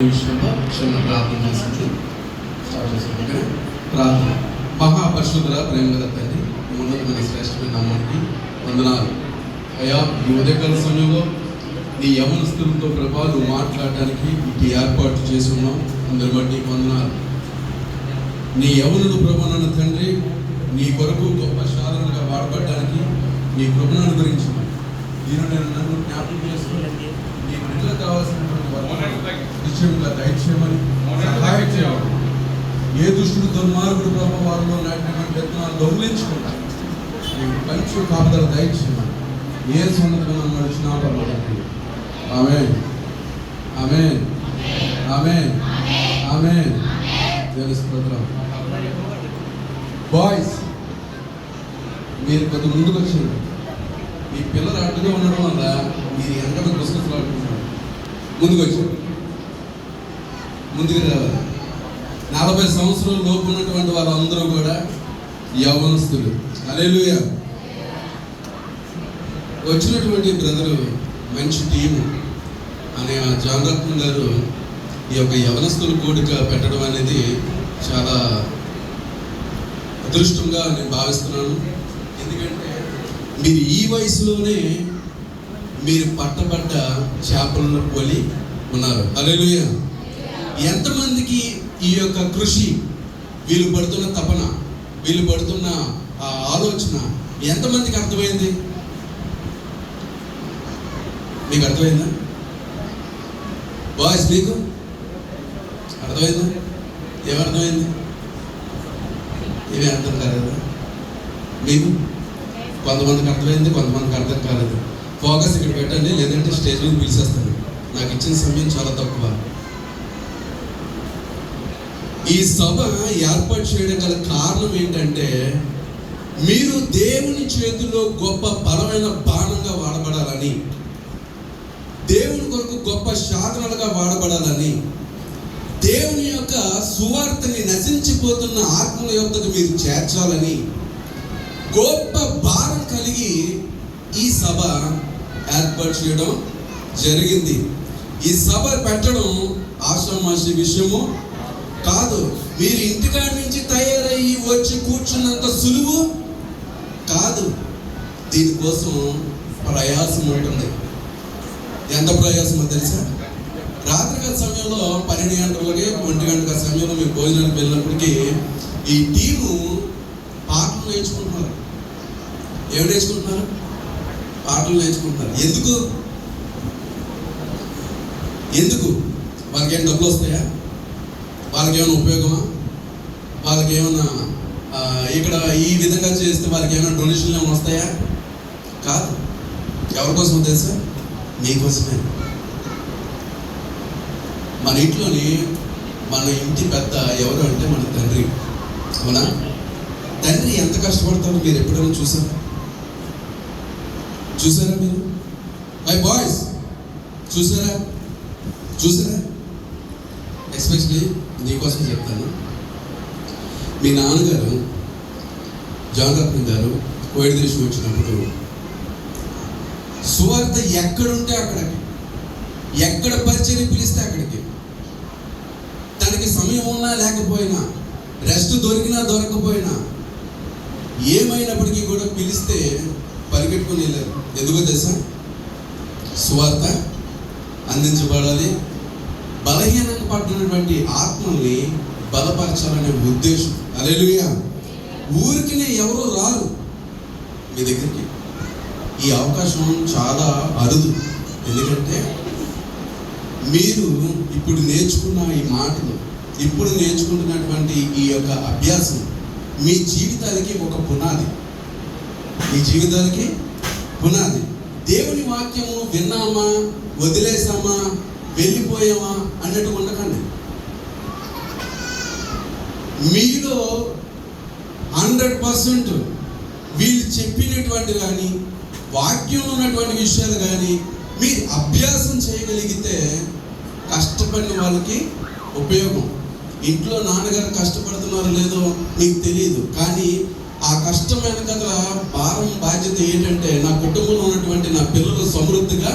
విషయంలో చిన్న ప్రార్థన చేసింది స్టార్ట్ చేసాం. ప్రార్థన. మహాపరిశుద్ధుల ప్రేమగల తండ్రి, ఉన్నతమైన శ్రేష్టమైన నామానికి వందనాలు అయ్యా. ఈ ఉదయకాల సమయంలో నీ యవనస్తులతో ప్రభా నువ్వు మాట్లాడడానికి ఇటు ఏర్పాటు చేసి ఉన్నావు. అందరి బట్టి వందనాలు. నీ యవనులు ప్రభా నన్ను తండ్రి నీ కొరకు గొప్ప సాధనలుగా వాడబడడానికి నీ కృపను అనుగ్రహించు. నేను నన్ను జ్ఞాపకం చేసుకోవాలని నీ బిడ్డలకు కావాల్సినటువంటి నిశ్చయంగా దయచేయమని సహాయం చేయాలి. ఏ దుష్టుడు దుర్మార్గుడు ప్రభావ వారిలో నాటినటువంటి విత్తనాలు దొంగిలించుకుంటారు. మంచి కాపుదల దయచేయమని ఏ సందర్భంగా నడిచినా పర్వాలేదు. ఆమేన్ ఆమేన్ ఆమేన్ ఆమేన్. స్తోత్రం. బాయ్స్ మీరు కొద్ది ముందుకు వచ్చారు. మీ పిల్లలు అడ్డుగా ఉండడం వల్ల మీరు వెనక గుసగుసలు ఆడుకుంటున్నారు. ముందుకు వచ్చారు, ముందుకు రావాలి. 40 సంవత్సరాల లోపు ఉన్నటువంటి వాళ్ళందరూ కూడా యవ్వనస్తులు. హల్లెలూయా. వచ్చినటువంటి బ్రదరు మంచి టీము అనే ఆ జాన్ రత్నం గారు ఈ యొక్క యవనస్తుల కోడిక పెట్టడం అనేది చాలా అదృష్టంగా నేను భావిస్తున్నాను. ఎందుకంటే మీరు ఈ వయసులోనే మీరు పట్టబడ్డ చేపలను పోలి ఉన్నారు. హల్లెలూయా. ఎంతమందికి ఈ యొక్క కృషి, వీళ్ళు పడుతున్న తపన, వీళ్ళు పడుతున్న ఆ ఆలోచన ఎంతమందికి అర్థమైంది? మీకు అర్థమైందా బాయ్స్? మీకు అర్థమైందా? ఏమర్థమైంది? ఏమీ అర్థం కాలేదు మీకు? కొంతమందికి అర్థమైంది, కొంతమందికి అర్థం కాలేదు. ఫోకస్ ఇక్కడ పెట్టండి, లేదంటే స్టేజ్ మీద పిలిచేస్తాను. నాకు ఇచ్చిన సమయం చాలా తక్కువ. ఈ సభ ఏర్పాటు చేయడం గల కారణం ఏంటంటే మీరు దేవుని చేతిలో గొప్ప బలమైన బాణంగా వాడబడాలని, దేవుని కొరకు గొప్ప సాధనలుగా వాడబడాలని, దేవుని యొక్క సువార్తని నశించిపోతున్న ఆత్మల యొక్కకు మీరు చేర్చాలని గొప్ప భారం కలిగి ఈ సభ ఏర్పాటు చేయడం జరిగింది. ఈ సభ పెట్టడం ఆషామాషి విషయము కాదు. మీరు ఇంటికాడి నుంచి తయారయ్యి వచ్చి కూర్చున్నంత సులువు కాదు. దీనికోసం ప్రయాసం ఉంటుంది. ఎంత ప్రయాసమో తెలుసా? రాత్రికాల సమయంలో 12 గంటలకి 1 గంటల సమయంలో మీరు భోజనానికి వెళ్ళినప్పటికీ ఈ టీము పాటలు నేర్చుకుంటున్నారు. ఏమి నేర్చుకుంటున్నారు? పాటలు నేర్చుకుంటున్నారు. ఎందుకు? వాళ్ళకి ఏమైనా డబ్బులు వస్తాయా? వాళ్ళకి ఏమైనా ఉపయోగమా? వాళ్ళకి ఏమైనా ఇక్కడ ఈ విధంగా చేస్తే వాళ్ళకి ఏమైనా డొనేషన్లు ఏమైనా వస్తాయా? కాదు. ఎవరి కోసం తెలుసా? మీకోసమే. మన ఇంట్లోని మన ఇంటి పెద్ద ఎవరు అంటే మన తండ్రి. అవునా? తండ్రి ఎంత కష్టపడతారో మీరు ఎప్పుడైనా చూసారా మీరు? మై బాయ్స్ చూసారా? ఎస్పెషలీ నీకోసం చెప్తాను. మీ నాన్నగారు జాన్ రత్నం గారు కోవిడ్ దేశం వచ్చినప్పుడు సువార్త ఎక్కడుంటే అక్కడికి, ఎక్కడ పరిచయం పిలిస్తే అక్కడికి, తనకి సమయం ఉన్నా లేకపోయినా, రెస్ట్ దొరికినా దొరకపోయినా, ఏమైనప్పటికీ కూడా పిలిస్తే పరిగెట్టుకుని వెళ్ళారు. ఎందుకో తెలుసా? సువార్త అందించబడాలి, బలహీనంగా పడుతున్నటువంటి ఆత్మల్ని బలపరచాలనే ఉద్దేశం. హల్లెలూయా. ఊరికినే ఎవరు రారు మీ దగ్గరికి. ఈ అవకాశం చాలా అరుదు. ఎందుకంటే మీరు ఇప్పుడు నేర్చుకున్న ఈ మాటలు, ఇప్పుడు నేర్చుకుంటున్నటువంటి ఈ యొక్క అభ్యాసం మీ జీవితాలకి ఒక పునాది. మీ జీవితాలకి పునాది. దేవుని వాక్యము విన్నామా, వదిలేసామా, వెళ్ళిపోయామా అన్నట్టు ఉండకండి. మీలో 100% వీళ్ళు చెప్పినటువంటి కానీ వాక్యంలో ఉన్నటువంటి విషయాలు కానీ మీరు అభ్యాసం చేయగలిగితే కష్టపడిన వాళ్ళకి ఉపయోగం. ఇంట్లో నాన్నగారు కష్టపడుతున్నారో లేదో మీకు తెలియదు, కానీ ఆ కష్టమైన కదా భారం బాధ్యత ఏంటంటే నా కుటుంబంలో ఉన్నటువంటి నా పిల్లలు సమృద్ధిగా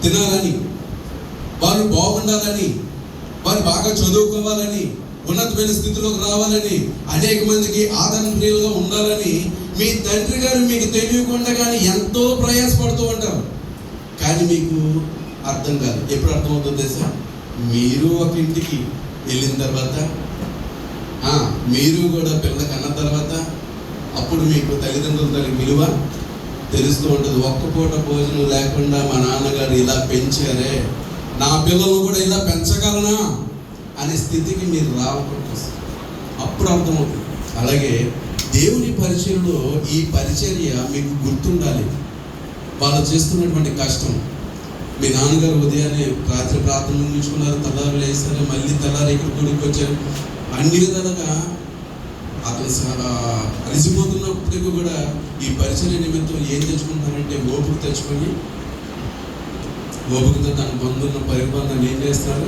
తినాలని, వాళ్ళు బాగుండాలని, వారు బాగా చదువుకోవాలని, ఉన్నతమైన స్థితిలోకి రావాలని, అనేక మందికి ఆదరణీయులుగా ఉండాలని మీ తండ్రి గారు మీకు తెలియకుండా కానీ ఎంతో ప్రయాసపడుతూ ఉంటారు. కానీ మీకు అర్థం కాదు. ఎప్పుడు అర్థమవుతుంది సార్? మీరు ఒక ఇంటికి వెళ్ళిన తర్వాత, మీరు కూడా పిల్ల కన్న తర్వాత అప్పుడు మీకు తల్లిదండ్రుల తల్లి విలువ తెలుస్తూ ఉంటుంది. ఒక్క పూట భోజనం లేకుండా మా నాన్నగారు ఇలా పెంచారే, నా పిల్లలను కూడా ఇలా పెంచగలనా అనే స్థితికి మీరు రావకుండా అప్పుడు అర్థమవుతుంది. అలాగే దేవుని పరిచర్యలో ఈ పరిచర్య మీకు గుర్తుండాలి. వాళ్ళు చేస్తున్నటువంటి కష్టం. మీ నాన్నగారు ఉదయాన్నే రాత్రి ప్రార్థన ముగించుకున్నారు, తెల్లారు లేస్తారు, మళ్ళీ తెల్లారి ఇక్కడ గుడికి వచ్చారు. అన్ని విధాలుగా అతను అలసిపోతున్నప్పటికీ కూడా ఈ పరిచర్య నిమిత్తం ఏం తెచ్చుకుంటారంటే ఓపిక తెచ్చుకొని, ఓపికతో తన బంధువున్న పరిబంధాన్ని ఏం చేస్తారు?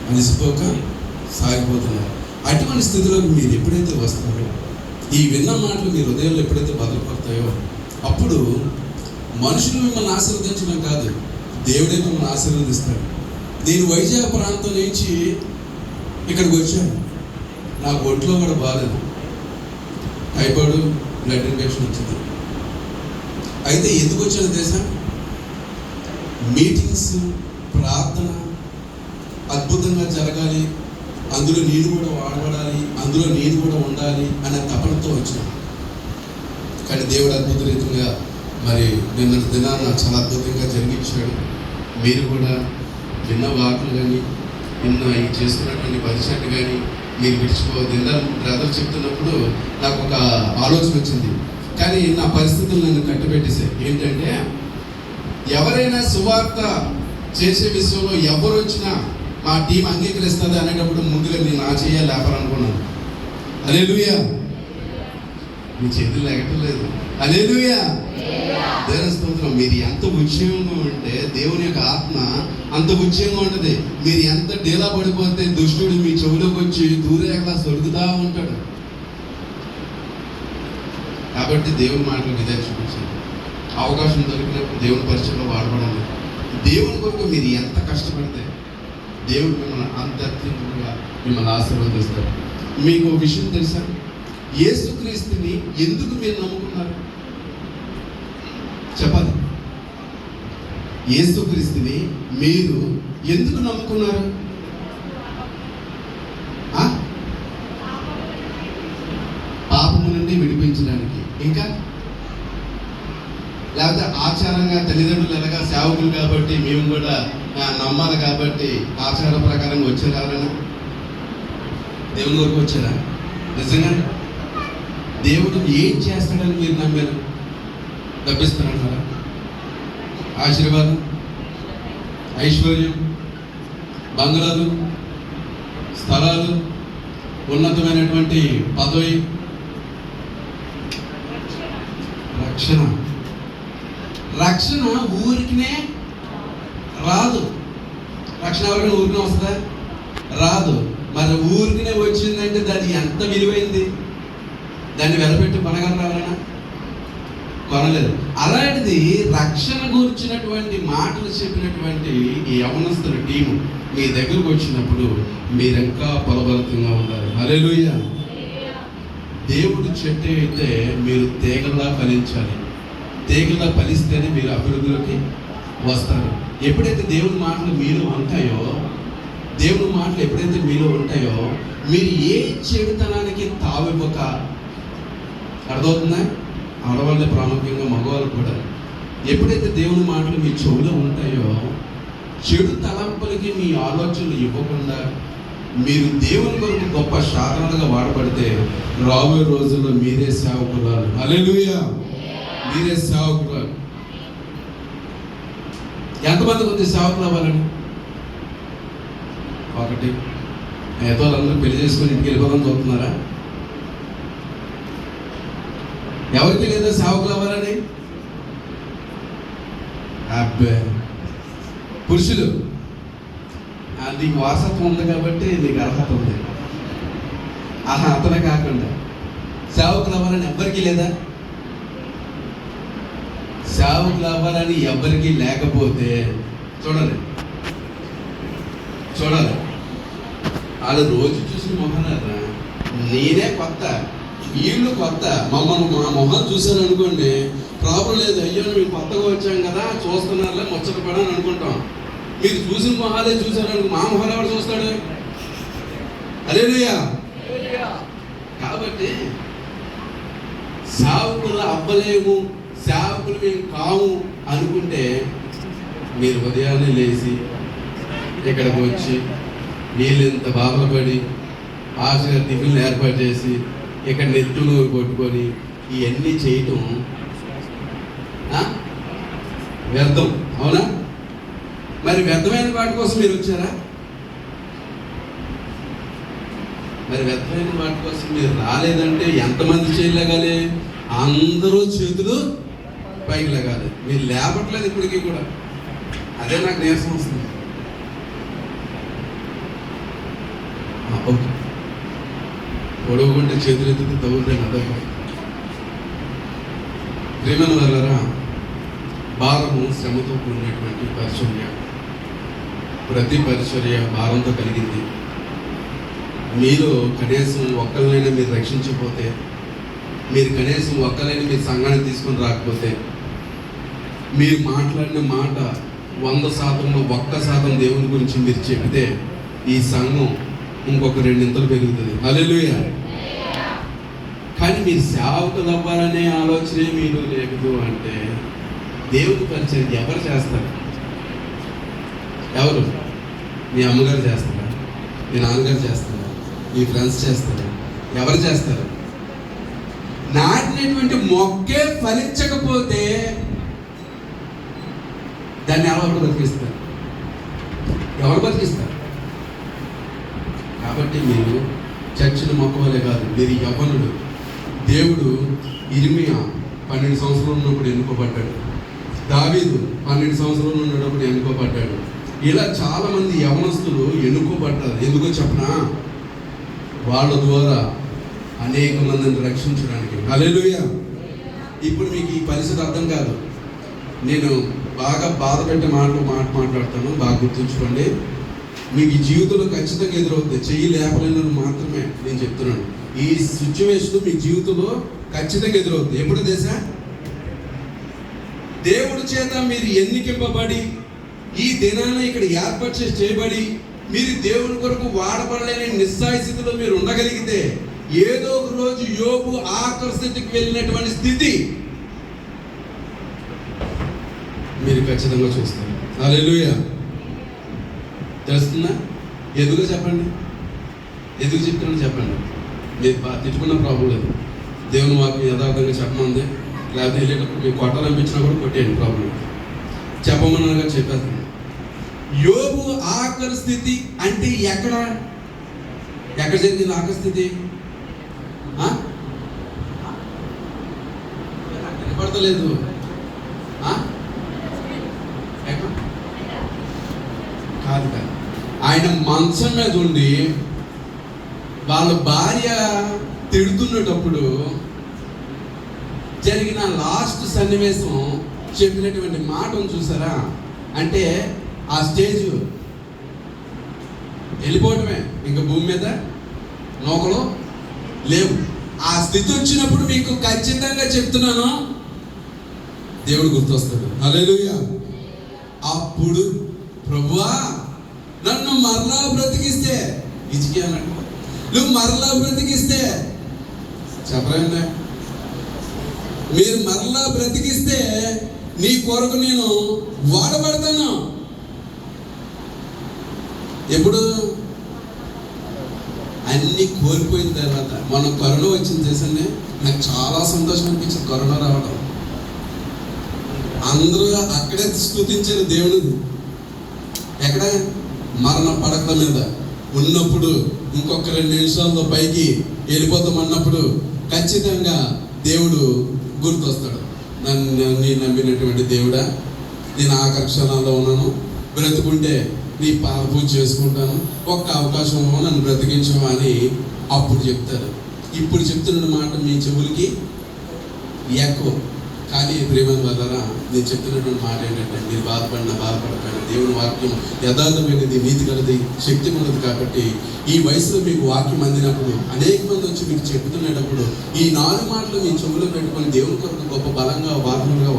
అలసిపోక సాగిపోతున్నారు. అటువంటి స్థితిలోకి మీరు ఎప్పుడైతే వస్తారో, ఈ విన్న మాటలు మీ హృదయంలో ఎప్పుడైతే బదలపడతాయో, అప్పుడు మనుషులు మిమ్మల్ని ఆశీర్వదించడం కాదు, దేవుడే మిమ్మల్ని ఆశీర్వదిస్తాడు. నేను వైజాగ్ ప్రాంతం నుంచి ఇక్కడికి వచ్చాను. నాకు ఒంట్లో కూడా బాగాలేదు, టైఫాయిడ్, బ్లడ్ ఇన్ఫెక్షన్ వచ్చింది. అయితే ఎందుకు వచ్చాను తెలుసా? మీటింగ్స్, ప్రార్థన అద్భుతంగా జరగాలి, అందులో నేను కూడా వాడబడాలి, అందులో నేను కూడా ఉండాలి అనే తపనతో వచ్చాను. కానీ దేవుడు అద్భుత రీతిగా మరి నిన్నటి దినాన్ని చాలా అద్భుతంగా జరిగించాడు. మీరు కూడా విన్న వాకులు కానీ, విన్న ఈ చేస్తున్నటువంటి పరిచయం కానీ మీరు విడిచిపోవద్దు. బ్రదర్ చెప్తున్నప్పుడు నాకు ఒక ఆలోచన వచ్చింది, కానీ నా పరిస్థితులు నన్ను కట్టుబెట్టేశాయి. ఏంటంటే, ఎవరైనా సువార్త చేసే విషయంలో ఎవరు వచ్చినా మా టీం అంగీకరిస్తుంది అనేటప్పుడు ముందుగా నేను నా చేయాలి లేపాలనుకున్నాను. హల్లెలూయా. మీ చేతులు ఎగటలేదు. హల్లెలూయా. దేవుని స్తోత్రం. మీరు ఎంత ఉద్యమంగా ఉంటే దేవుని యొక్క ఆత్మ అంత ఉద్యమంగా ఉంటుంది. మీరు ఎంత డేలా పడిపోతే దుష్టుడు మీ చెవులోకి వచ్చి దూరేలా సొరుగుతూ ఉంటాడు. కాబట్టి దేవుని మాటలు విధంగా చూపించండి. అవకాశం దొరికినప్పుడు దేవుని పరిచయంలో వాడబడాలి. దేవుని కొరకు మీరు ఎంత కష్టపడితే దేవుడు మిమ్మల్ని అంతర్గతంగా మిమ్మల్ని ఆశీర్వదిస్తాడు. మీకు ఒక విషయం తెలుసా? యేసుక్రీస్తుని ఎందుకు మీరు నమ్ముకున్నారు చెప్పాలి? యేసుక్రీస్తుని మీరు ఎందుకు నమ్ముకున్నారు? పాపము నుండి విడిపించడానికి, ఇంకా లేకపోతే ఆచారంగా తల్లిదండ్రులు ఎలాగా సేవకులు కాబట్టి మేము కూడా నమ్మాలి కాబట్టి ఆచార ప్రకారంగా వచ్చారా? దేవుని వరకు వచ్చారా? నిజంగా దేవుడు ఏం చేస్తాడని మీరు నమ్మారు? డబ్బిస్తారంటారా? ఆశీర్వాదం, ఐశ్వర్యం, బంగ్లాలు, స్థలాలు, ఉన్నతమైనటువంటి పదవి, రక్షణ. రక్షణ ఊరికినే రాదు. రక్షణ ఎవరికైనా ఊరికినే వస్తుందా? రాదు. మరి ఊరికినే వచ్చిందంటే దాన్ని ఎంత విలువైంది? దాన్ని వెలపెట్టి కొనగలరా ఎవరైనా? కొనలేదు. అలాంటిది రక్షణ గురించినటువంటి మాటలు చెప్పినటువంటి ఈ యవనస్తుల టీము మీ దగ్గరకు వచ్చినప్పుడు మీరింకా బలబలతంగా ఉండాలి. హల్లెలూయా. దేవుడు చెట్టు అయితే మీరు తీగలా ఫలించాలి. తీగలా ఫలిస్తేనే మీరు అభివృద్ధిలోకి వస్తారు. ఎప్పుడైతే దేవుని మాటలు మీలో ఉంటాయో, దేవుని మాటలు ఎప్పుడైతే మీలో ఉంటాయో, మీరు ఏ చెడుతనానికి తావివ్వక, అర్థమవుతుందా? ఆడవాళ్ళే ప్రాముఖ్యంగా, మగవాళ్ళు కూడా. ఎప్పుడైతే దేవుని మాటలు మీ చెవులో ఉంటాయో, చెడు తలంపులకి మీ ఆలోచనలు ఇవ్వకుండా మీరు దేవుని కొరకు గొప్ప సాధనలుగా వాడబడితే రాబోయే రోజుల్లో మీరే సేవకురాలు. హల్లెలూయా. మీరే సేవకురాలు. ఎంతమంది కొద్ది సేవకులు అవ్వాలని? ఒకటి. ఏదో వాళ్ళందరూ పెళ్లి చేసుకుని ఇంటికి వెళ్ళిపోదాం చూస్తున్నారా? ఎవరికి లేదా సేవకులు అవ్వాలని? అబ్బే, పురుషులు నీకు వారసత్వం ఉంది కాబట్టి నీకు అర్హత ఉంది. అతను కాకుండా సేవకులు అవ్వాలని ఎవ్వరికీ లేదా? సేవకులు అవ్వాలని ఎవరికి లేకపోతే చూడాలి వాళ్ళు రోజు చూసిన మొహాలరా, నేనే కొత్త, వీళ్ళు కొత్త. మా మొహాలు చూశారు అనుకోండి, ప్రాబ్లం లేదు, అయ్యో మేము కొత్తగా వచ్చాం కదా చూస్తున్నారులే ముచ్చటపడని అనుకుంటాం. మీరు చూసిన మొహాలే చూశారనుకో, మా మొహాలు ఎవరు చూస్తాడు? హల్లెలూయా. కాబట్టి సేవకులు అవ్వలేము, సేవకులు మేము కాము అనుకుంటే మీరు ఉదయాన్నే లేచి ఇక్కడికి వచ్చి వీళ్ళెంత బాధపడి ఆశగా టిఫిన్లు ఏర్పాటు చేసి ఇక్కడ నెత్తులు కొట్టుకొని ఇవన్నీ చేయటం వ్యర్థం, అవునా? మరి వ్యర్థమైన వాటి కోసం మీరు వచ్చారా? మరి వ్యర్థమైన వాటి కోసం మీరు రాలేదంటే ఎంతమంది చేయలేగాలి? అందరూ చేతులు పైకి లేగాలి. మీరు లేపట్లేదు ఇప్పటికీ కూడా. అదే నాకు నీరసం వస్తుంది. ఓకే, పొడవుకుంటే చేతులు ఎత్తుకు తగ్గుతాను. అదే ప్రేమను వల్లరా, భారము శ్రమతో కూడినటువంటి పరిచర్య. ప్రతి పరిచర్య భారంతో కలిగింది. మీరు కనీసం ఒక్కరినైనా మీరు రక్షించకపోతే, మీరు కనీసం ఒక్కరైనా మీరు సంఘాన్ని తీసుకొని రాకపోతే, మీరు మాట్లాడిన మాట 100%లో 1% దేవుని గురించి మీరు చెబితే ఈ సంఘం ఇంకొక 2 పెరుగుతుంది. హల్లెలూయా. కానీ మీరు సేవకులు అవ్వాలనే ఆలోచనే మీరు లేదు అంటే దేవుని పరిచయం ఎవరు చేస్తారు? ఎవరు? మీ అమ్మగారు చేస్తారా? మీ నాన్నగారు చేస్తారా? మీ ఫ్రెండ్స్ చేస్తారా? ఎవరు చేస్తారు? నాటినటువంటి మొక్కే ఫలించకపోతే దాన్ని ఎవరు బతికిస్తారు? ఎవరు బతికిస్తారు? కాబట్టి మీరు చర్చిని మొక్కవలే కాదు, మీరు యవ్వనుడు. దేవుడు ఇర్మియా 12 సంవత్సరాలు ఉన్నప్పుడు ఎన్నుకోబడ్డాడు. దావీదు 12 సంవత్సరాలు ఉన్నప్పుడు ఎన్నుకోబడ్డాడు. ఇలా చాలా మంది యవనస్తులు ఎన్నుకోబడ్డారు. ఎందుకో చెప్పనా? వాళ్ళ ద్వారా అనేక మందిని రక్షించడానికి. హల్లెలూయా. ఇప్పుడు మీకు ఈ పరిస్థితి అర్థం కాదు. నేను బాగా బాధ పెట్టే మాట్లాడతాను, బాగా గుర్తుంచుకోండి. మీకు ఈ జీవితంలో ఖచ్చితంగా ఎదురవుతుంది. చెయ్యి లేపలేనని మాత్రమే నేను చెప్తున్నాను. ఈ సిచ్యువేషన్ మీ జీవితంలో ఖచ్చితంగా ఎదురవుతుంది. ఎప్పుడు తెలుసా? దేవుడి చేత మీరు ఎన్నికింపబడి ఈ దినాన్ని ఇక్కడ ఏర్పాటు చేసి చేయబడి మీరు దేవుని కొరకు వాడబడలేని నిస్సాయ స్థితిలో మీరు ఉండగలిగితే, ఏదో ఒక రోజు యోబు ఆఖరి స్థితికి వెళ్ళినటువంటి స్థితి మీరు ఖచ్చితంగా చూస్తారు. హల్లెలూయా. తెలుస్తుందా? ఎందుకో చెప్పండి, ఎందుకు చెప్తున్నాను చెప్పండి. మీరు తిట్టుకున్న ప్రాబ్లం లేదు. దేవుని వాక్యం యథార్థంగా చెప్పమంది, లేకపోతే వెళ్ళేటప్పుడు మీకు కొట్టాలనిపించినా కూడా కొట్టేయండి, ప్రాబ్లం. చెప్పమన్నగా చెప్పేస్తాను. యోబు ఆఖరి స్థితి అంటే ఎక్కడ జరిగింది ఆఖరి స్థితి? వినపడతలేదు. కాదు కాదు, ఆయన మంచం మీద ఉండి వాళ్ళ భార్య తిడుతున్నప్పుడు జరిగిన లాస్ట్ సన్నివేశం చెప్పినటువంటి మాటను చూసారా? అంటే ఆ స్టేజ్ వెళ్ళిపోవటమే, ఇంకా భూమి మీద నోకలు లేవు. ఆ స్థితి వచ్చినప్పుడు మీకు ఖచ్చితంగా చెప్తున్నాను, దేవుడు గుర్తొస్తాడు. హల్లెలూయా. అప్పుడు ప్రభువా నన్ను మరలా బ్రతికిస్తే, ఇచ్చికి అన్నట్టు నువ్వు మరలా బ్రతికిస్తే, చెప్పరండి, మీరు మరలా బ్రతికిస్తే నీ కొరకు నేను వాడబడతాను. ఎప్పుడు? అన్ని కోల్పోయిన తర్వాత. మన కరోనా వచ్చింది తెలుసండి, నాకు చాలా సంతోషం అనిపించింది కరోనా రావడం. అందరూ అక్కడే స్తుతించారు దేవుడిని. ఎక్కడ? మరణ పడక మీద ఉన్నప్పుడు ఇంకొక 2 నిమిషాల్లో పైకి వెళ్ళిపోతామన్నప్పుడు ఖచ్చితంగా దేవుడు గుర్తొస్తాడు. నన్ను నమ్మినటువంటి దేవుడా, నేను ఆఖరి క్షణాల్లో ఉన్నాను, బ్రతుకుంటే నీ పూజ చేసుకుంటాను, ఒక్క అవకాశం నన్ను బ్రతికించము అని అప్పుడు చెప్తారు. ఇప్పుడు చెప్తున్న మాట మీ చెవులకి ఎక్కువ, కానీ ప్రేమ ద్వారా నేను చెప్తున్నటువంటి మాట ఏంటంటే, మీరు బాధపడిపోయిన దేవుని వాక్యం యథార్థమైనది, నీతి కలది, శక్తి ఉన్నది. కాబట్టి ఈ వయసులో మీకు వాక్యం అందినప్పుడు, అనేక మంది వచ్చి మీకు చెప్తున్నప్పుడు ఈ 4 మాటలు మీ చెవులో పెట్టుకొని దేవుని కొరకు గొప్ప బలంగా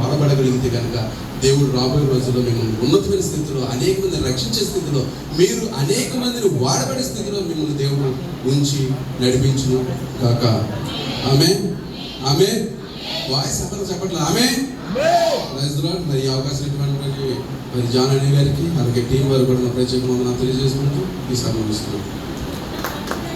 వాడబడగలిగితే కనుక దేవుడు రాబోయే రోజుల్లో మిమ్మల్ని ఉన్నతమైన స్థితిలో, అనేక మందిని రక్షించే స్థితిలో, మీరు అనేక మందిని వాడబడే స్థితిలో మిమ్మల్ని దేవుడు ఉంచి నడిపించును కాక. ఆమేన్, ఆమేన్. వాయిస్ అక్కడ చెప్పట్లేదు. ఆమేన్. మరి ఈ అవకాశం ఇటువంటి మరి జాన్ అనే గారికి, అలాగే టీం వారు కూడా ప్రత్యేక వందనాలు తెలియజేసుకుంటూ ఈ సభ ముగిస్తున్నాను.